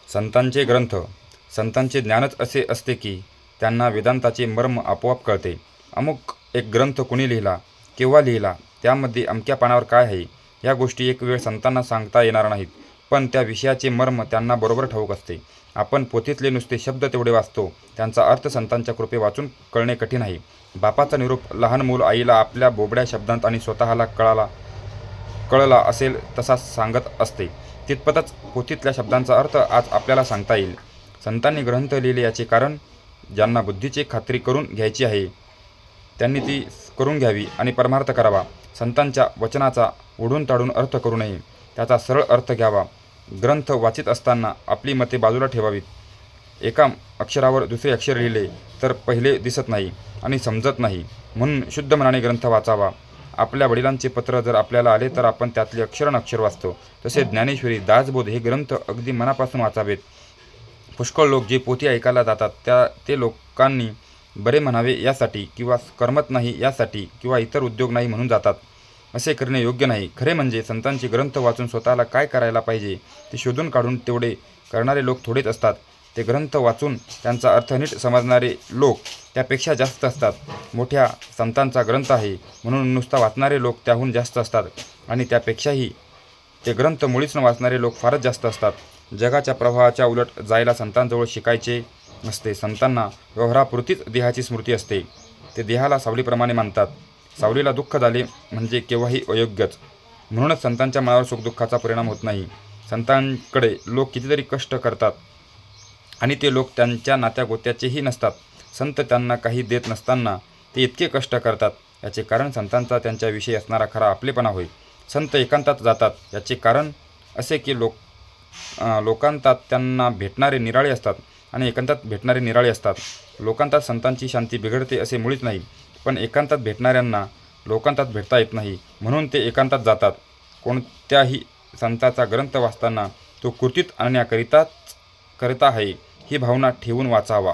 संतांचे ग्रंथ. संतांचे ज्ञानच असे असते की त्यांना वेदांताचे मर्म आपोआप कळते. अमुक एक ग्रंथ कुणी लिहिला, केव्हा लिहिला, त्यामध्ये अमक्या पानावर काय आहे, या गोष्टी एक वेळ संतांना सांगता येणार नाहीत, पण त्या विषयाचे मर्म त्यांना बरोबर ठाऊक असते. आपण पोथीतले नुसते शब्द तेवढे वाचतो, त्यांचा अर्थ संतांच्या कृपे वाचून कळणे कठीण आहे. बापाचा निरोप लहान मूल आईला आपल्या बोबड्या शब्दांत आणि स्वतःला कळला असेल तसा सांगत असते. तितपतच पोथीतल्या शब्दांचा अर्थ आज आपल्याला सांगता येईल. संतांनी ग्रंथ लिहिले याचे कारण, ज्यांना बुद्धीची खात्री करून घ्यायची आहे त्यांनी ती करून घ्यावी आणि परमार्थ करावा. संतांच्या वचनाचा ओढून ताडून अर्थ करू नये, त्याचा सरळ अर्थ घ्यावा. ग्रंथ वाचित असताना आपली मते बाजूला ठेवावीत. एका अक्षरावर दुसरे अक्षर लिहिले तर पहिले दिसत नाही आणि समजत नाही, म्हणून शुद्ध मनाने ग्रंथ वाचावा. आपल्या वडिलांचे पत्र जर आपल्याला आले तर आपण त्यातले अक्षर वाचतो. तसे ज्ञानेश्वरी, दासबोध हे ग्रंथ अगदी मनापासून वाचावेत. पुष्कळ लोक जे पोथी ऐकायला जातात ते लोकांनी बरे म्हणावे यासाठी, किंवा करमत नाही यासाठी, किंवा इतर उद्योग नाही म्हणून जातात. असे करणे योग्य नाही. खरे म्हणजे संतांचे ग्रंथ वाचून स्वतःला काय करायला पाहिजे ते शोधून काढून तेवढे करणारे लोक थोडेच असतात. ते ग्रंथ वाचून त्यांचा अर्थ नीट समजणारे लोक त्यापेक्षा जास्त असतात. मोठ्या संतांचा ग्रंथ आहे म्हणून नुसता वाचणारे लोक त्याहून जास्त असतात, आणि त्यापेक्षाही ते ग्रंथ मुळीच न वाचणारे लोक फारच जास्त असतात. जगाच्या प्रवाहाच्या उलट जायला संतांजवळ शिकायचे नसते. संतांना व्यवहारापुरतीच देहाची स्मृती असते. ते देहाला सावलीप्रमाणे मानतात. सावलीला दुःख झाले म्हणजे केव्हाही अयोग्यच. म्हणूनच संतांच्या मनावर सुखदुःखाचा परिणाम होत नाही. संतांकडे लोक कितीतरी कष्ट करतात आणि ते लोक त्यांच्या नात्यागोत्याचेही नसतात. संत त्यांना काही देत नसताना ते इतके कष्ट करतात, याचे कारण संतांचा त्यांच्याविषयी असणारा खरा आपलेपणा होय. संत एकांतात जातात याचे कारण असे की लोकांतात त्यांना भेटणारे निराळे असतात आणि एकांतात भेटणारे निराळे असतात. लोकांतात संतांची शांती बिघडते असे मुळीच नाही, पण एकांतात भेटणाऱ्यांना लोकांतात भेटता येत नाही, म्हणून ते एकांतात जातात. कोणत्याही संताचा ग्रंथ वाचताना तो कृतीत आणण्याकरिता आहे ही भावना ठेवून वाचावा.